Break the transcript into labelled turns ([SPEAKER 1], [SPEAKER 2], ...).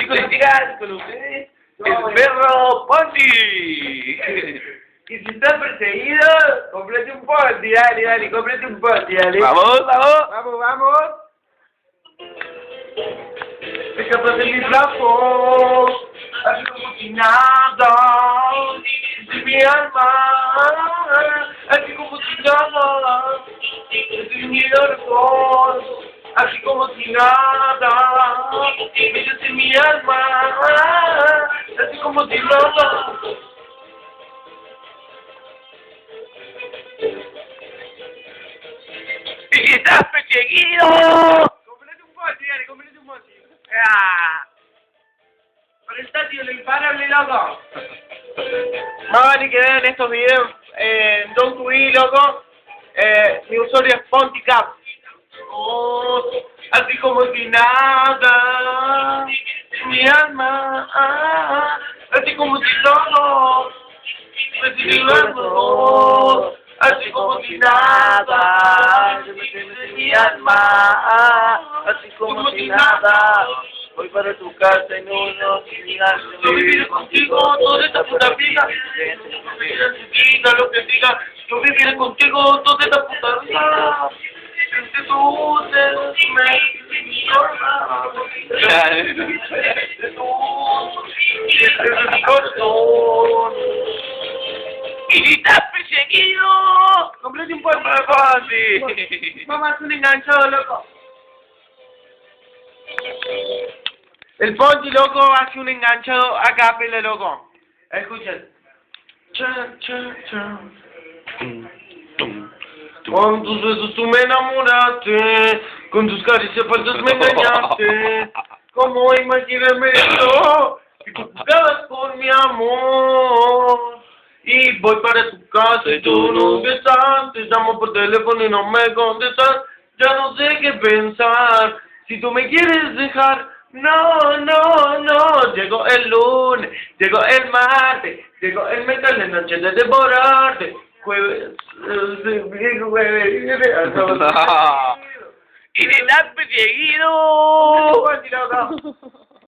[SPEAKER 1] chicos, chicas, con ustedes, el perro Ponti.
[SPEAKER 2] Y si estás perseguido, cómprate un Ponti, dale, cómprate un Ponti, dale.
[SPEAKER 1] Vamos, vamos.
[SPEAKER 2] Vamos. Escapas de mi flaco, así como si nada, de mi alma, así como si nada, de mi dolor, así como si nada, metes en mi alma, así como si nada.
[SPEAKER 1] ¡Y estás perseguido!
[SPEAKER 2] Cómprate un Ponti, dale, cómprate un Ponti. ¡Ah! Para el Tati, lo imparable, loco.
[SPEAKER 1] Más vale que vean estos videos en Don Tui, loco. Mi usuario es PontiCap.
[SPEAKER 2] Oh, así como si nada, mi alma, así como si todo, así como si nada, mi alma, así como si nada.
[SPEAKER 1] Voy para tu casa en unos días.
[SPEAKER 2] Yo viviré contigo toda esta puta vida. Diga lo que diga, yo viviré contigo toda esta puta vida. Que tú mi corazón.
[SPEAKER 1] ¡Y si estás perseguido!
[SPEAKER 2] Cómprate un Ponti, Ponti. Mamá, es un enganchado, loco.
[SPEAKER 1] El Ponti, loco, hace un enganchado a capela, loco.
[SPEAKER 2] Escuchen. Con tus besos tú me enamoraste, con tus caricias falsas me engañaste. ¿Cómo imaginarme esto? Que tú jugabas con mi amor. Y voy para tu casa y tú no estás. Te llamo por teléfono y no me contestas. Ya no sé qué pensar. Si tú me quieres dejar, no. Llegó el lunes, llegó el martes, llegó el miércoles, la noche de devorarte. Jueves,
[SPEAKER 1] ¡Y si estás perseguido!